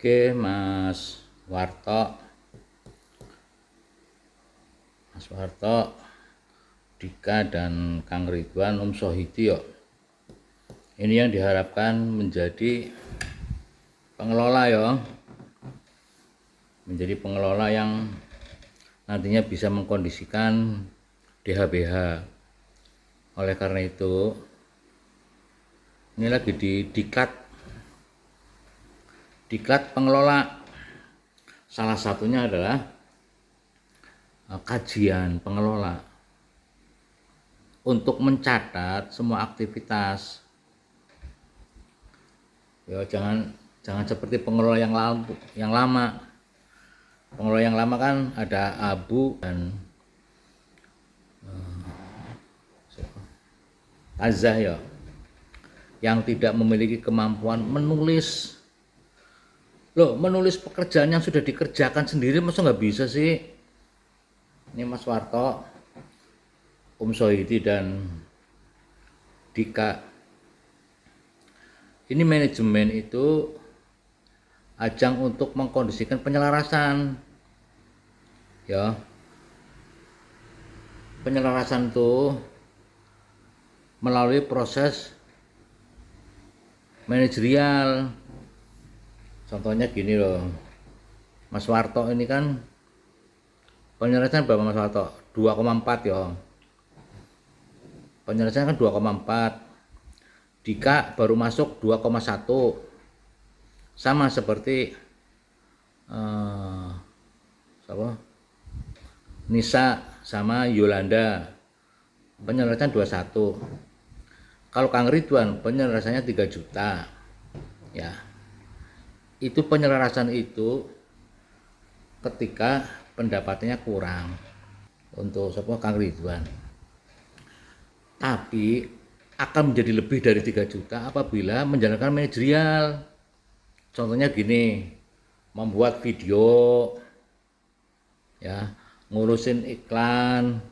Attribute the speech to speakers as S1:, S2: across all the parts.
S1: Oke, Mas Warto, Dika dan Kang Ridwan, Sohidi yo. Ini yang diharapkan menjadi pengelola ya, menjadi pengelola yang nantinya bisa mengkondisikan DHBH. Oleh karena itu, ini lagi di diklat pengelola. Salah satunya adalah kajian pengelola untuk mencatat semua aktivitas. Ya, jangan seperti pengelola yang lama. Pengelola yang lama kan ada Abu dan Azah ya, yang tidak memiliki kemampuan menulis. Loh, menulis pekerjaan yang sudah dikerjakan sendiri masa nggak bisa sih? Ini Mas Warto, Sohidi dan Dika. Ini manajemen itu ajang untuk mengkondisikan penyelarasan. Ya. Penyelarasan itu melalui proses manajerial. Contohnya gini loh, Mas Warto ini kan penyelarasan berapa Mas Warto? 2,4 ya. Penyelarasan kan 2,4. Dika baru masuk 2,1. Sama seperti Nisa sama Yolanda, penyelarasan 21. Kalau Kang Ridwan penyelarasannya 3 juta. Ya. Itu penyelarasan itu ketika pendapatannya kurang untuk Kang Ridwan. Tapi akan menjadi lebih dari 3 juta apabila menjalankan manajerial. Contohnya gini, membuat video, ya, ngurusin iklan,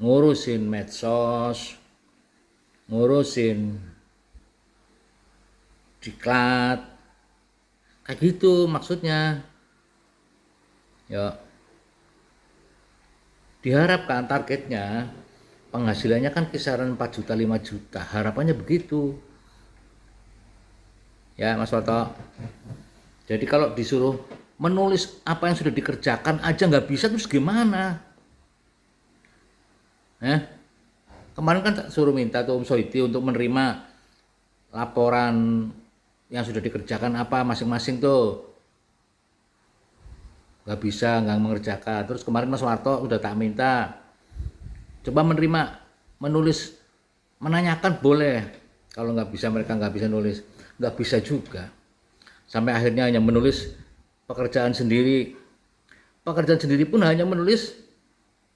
S1: ngurusin medsos, ngurusin diklat, kayak gitu maksudnya. Ya, diharapkan targetnya penghasilannya kan kisaran 4 juta 5 juta, harapannya begitu ya Mas Warto. Jadi kalau disuruh menulis apa yang sudah dikerjakan aja nggak bisa, terus gimana? Kemarin kan suruh minta tuh Sohidi untuk menerima laporan yang sudah dikerjakan apa masing-masing tuh, nggak bisa, nggak mengerjakan. Terus kemarin Mas Warto udah tak minta, coba menulis, menanyakan boleh. Kalau nggak bisa, mereka nggak bisa nulis, nggak bisa juga. Sampai akhirnya hanya menulis pekerjaan sendiri pun hanya menulis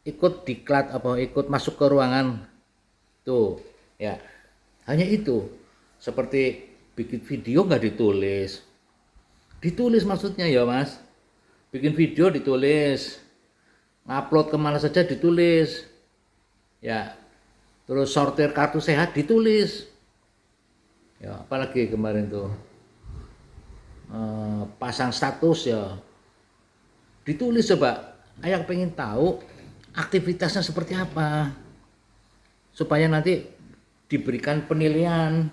S1: ikut diklat ikut masuk ke ruangan tuh ya, hanya itu. Seperti bikin video nggak ditulis maksudnya ya Mas. Bikin video ditulis, ngupload kemana saja ditulis ya, terus sortir kartu sehat ditulis ya. Apalagi kemarin tuh pasang status ya ditulis. Coba ayah pengen tahu aktivitasnya seperti apa, supaya nanti diberikan penilaian,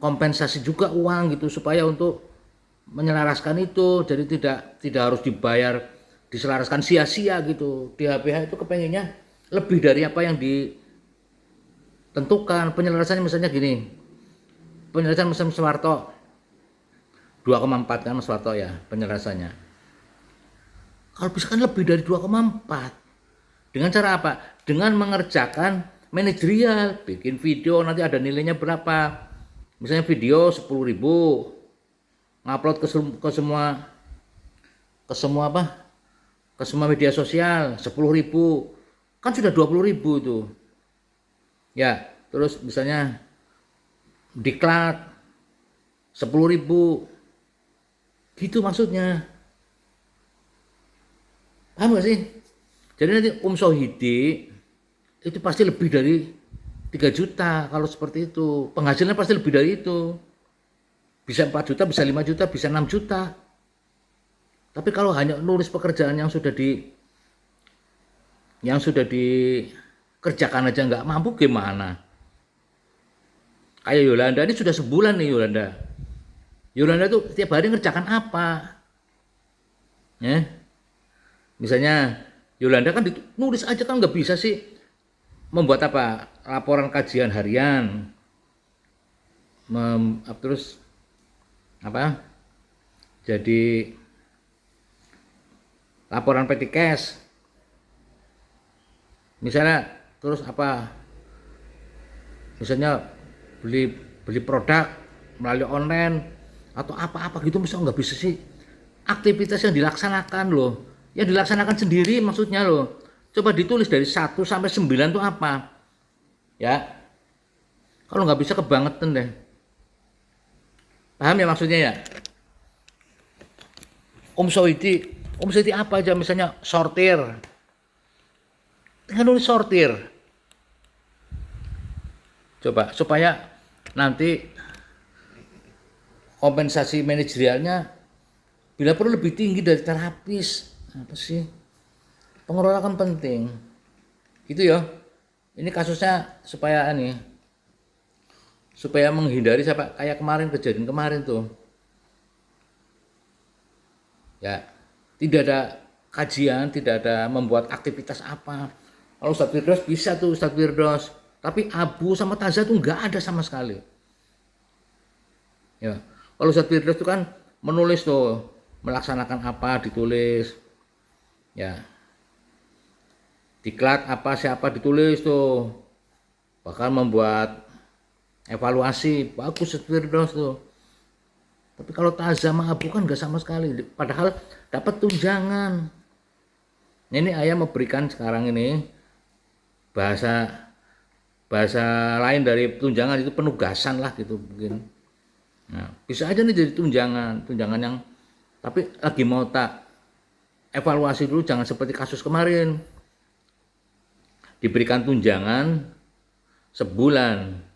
S1: kompensasi juga uang gitu, supaya untuk menyelaraskan itu. Jadi tidak harus dibayar, diselaraskan sia-sia gitu. DHBH itu kepengennya lebih dari apa yang ditentukan. Penyelarasannya misalnya gini, penyelarasan Mas Warto 2,4 kan Mas Warto ya penyelarasannya. Kalau bisa kan lebih dari 2,4. Dengan cara apa? Dengan mengerjakan manajerial, bikin video nanti ada nilainya berapa. Misalnya video 10.000, ngupload ke semua media sosial 10.000, kan sudah 20.000 tuh ya. Terus misalnya diklat 10.000 gitu maksudnya, paham gak sih? Jadi nanti Sohidi itu pasti lebih dari 3 juta. Kalau seperti itu penghasilannya pasti lebih dari itu, bisa 4 juta, bisa 5 juta, bisa 6 juta. Tapi kalau hanya nulis pekerjaan yang sudah dikerjakan aja nggak mampu gimana? Kayak Yolanda ini sudah sebulan nih Yolanda. Yolanda tuh setiap hari ngerjakan apa? Ya, misalnya Yolanda kan nulis aja kan nggak bisa sih membuat apa? Laporan kajian harian, terus apa? Jadi laporan petty cash, misalnya terus apa? Misalnya beli produk melalui online atau apa-apa gitu, misalnya nggak bisa sih aktivitas yang dilaksanakan loh, yang dilaksanakan sendiri maksudnya loh. Coba ditulis dari 1 sampai 9 itu apa ya, kalau nggak bisa kebangetan deh. Paham ya maksudnya ya? Om Soidi apa aja, misalnya sortir, tinggal nulis sortir. Coba supaya nanti kompensasi manajerialnya bila perlu lebih tinggi dari terapis. Apa sih? Pengelola kan penting. Gitu ya. Ini kasusnya supaya menghindari kayak kejadian kemarin tuh. Ya, tidak ada kajian, tidak ada membuat aktivitas apa. Kalau Ustadz Firdaus bisa tuh Ustadz Firdaus, tapi Abu sama Taza tuh nggak ada sama sekali. Ya, kalau Ustadz Firdaus itu kan menulis tuh, melaksanakan apa ditulis, ya, diklat apa siapa ditulis tuh, bahkan membuat evaluasi bagus Ustadz Firdaus tuh. Tapi kalau Taza sama Abu kan nggak sama sekali, padahal dapat tunjangan. Ini ayah memberikan sekarang ini bahasa lain dari tunjangan itu penugasan lah gitu mungkin. Nah, bisa aja nih jadi tunjangan yang tapi lagi mau tak evaluasi dulu, jangan seperti kasus kemarin. Diberikan tunjangan sebulan.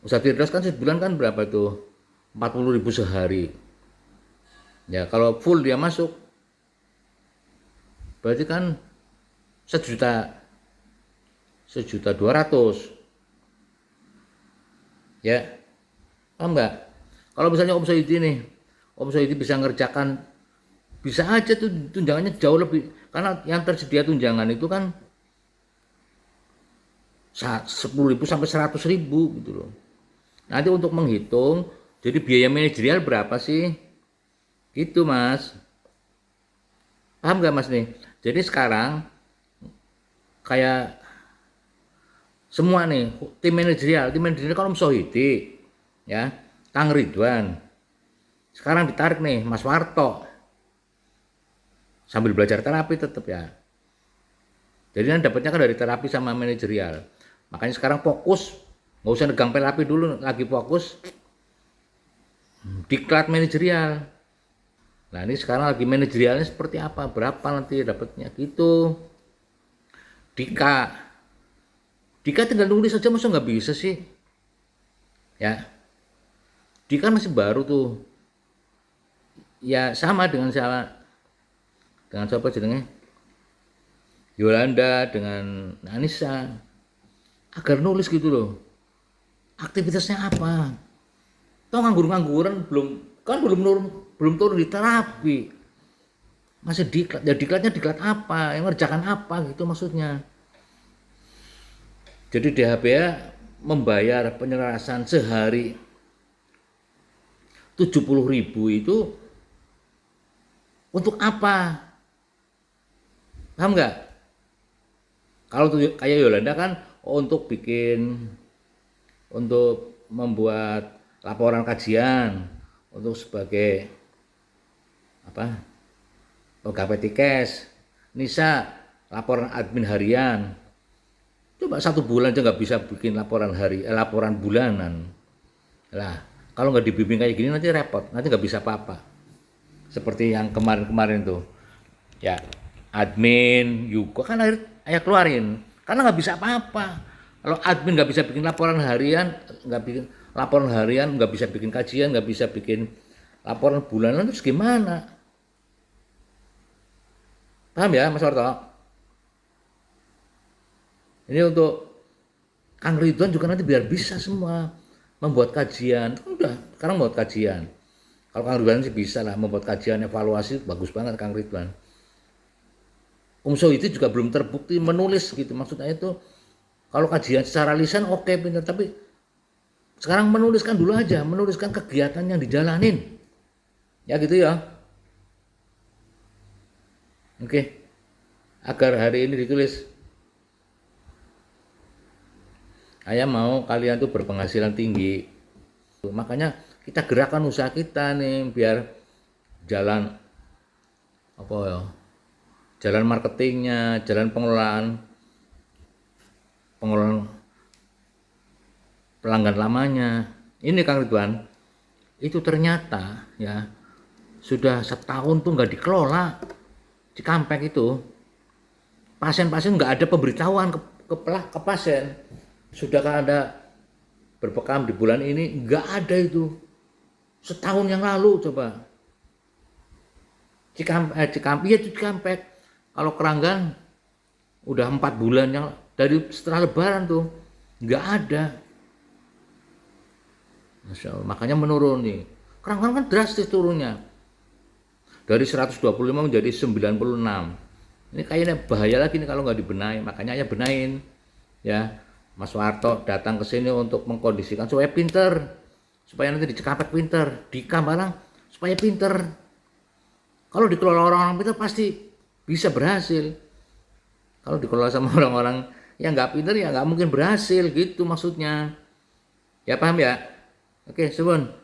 S1: Ustadz Firdaus kan sebulan kan berapa tuh? 40.000 sehari. Ya, kalau full dia masuk berarti kan 1.200.000. Ya. Paham enggak? Kalau misalnya Om Soidi bisa ngerjakan, bisa aja tuh tunjangannya jauh lebih, karena yang tersedia tunjangan itu kan 10.000 sampai 100.000 gitu loh. Nanti untuk menghitung, jadi biaya manajerial berapa sih? Gitu Mas. Paham nggak Mas nih? Jadi sekarang kayak semua nih tim manajerial kalau Om Sohidi, ya, Kang Ridwan. Sekarang ditarik nih Mas Warto. Sambil belajar terapi tetap ya. Jadi kan dapatnya kan dari terapi sama manajerial. Makanya sekarang fokus, nggak usah negang terapi dulu, lagi fokus diklat manajerial. Nah ini sekarang lagi manajerialnya seperti apa, berapa nanti dapatnya gitu. Dika tinggal nulis aja, masa nggak bisa sih ya. Dika masih baru tuh ya, sama dengan siapa jenenge Yolanda dengan Anissa, agar nulis gitu loh aktivitasnya apa. Toh ngangguran belum turun di terapi, masih diklat. Ya diklatnya diklat apa, yang ngerjakan apa gitu maksudnya. Jadi DHBA membayar penyelarasan sehari 70.000 itu untuk apa? Paham nggak? Kalau kayak Yolanda kan untuk membuat laporan kajian, untuk sebagai apa, pegawai tikes. Nisa laporan admin harian. Coba 1 bulan aja nggak bisa bikin laporan bulanan. Lah kalau nggak dibimbing kayak gini nanti repot, nanti nggak bisa apa-apa. Seperti yang kemarin tuh ya, admin juga kan ayah keluarin karena nggak bisa apa-apa. Kalau admin nggak bisa bikin laporan harian, nggak bisa bikin kajian, nggak bisa bikin laporan bulanan, terus gimana? Paham ya Mas Warto? Ini untuk Kang Ridwan juga nanti biar bisa semua membuat kajian. Udah, sekarang membuat kajian. Kalau Kang Ridwan sih bisa lah membuat kajian evaluasi, bagus banget Kang Ridwan. Umso itu juga belum terbukti menulis gitu. Maksudnya itu kalau kajian secara lisan oke pintar, tapi sekarang menuliskan dulu aja, menuliskan kegiatan yang dijalanin. Ya gitu ya. Oke. Agar hari ini ditulis, saya mau kalian tuh berpenghasilan tinggi. Makanya kita gerakkan usaha kita nih biar jalan apa ya? Jalan marketingnya, jalan pengelolaan pelanggan lamanya. Ini Kang Ridwan, itu ternyata ya sudah setahun tuh nggak dikelola Cikampek itu. Pasien-pasien nggak ada pemberitahuan ke pasien. Sudahkah Anda berbekam di bulan ini? Nggak ada itu. Setahun yang lalu coba. Cikampek. Kalau Keranggan udah 4 bulan yang dari setelah Lebaran tuh nggak ada. Masya Allah, makanya menurun nih. Keranggan kan drastis turunnya. Dari 125 menjadi 96. Ini kayaknya bahaya lagi nih kalau nggak dibenahi. Makanya ya benahin. Ya, Mas Warto datang ke sini untuk mengkondisikan supaya pinter. Supaya nanti di Cikampek pinter, di Kambalang supaya pinter. Kalau dikelola orang-orang pinter pasti bisa berhasil. Kalau dikelola sama orang-orang yang nggak pinter ya nggak mungkin berhasil gitu maksudnya. Ya paham ya? Oke, Subun.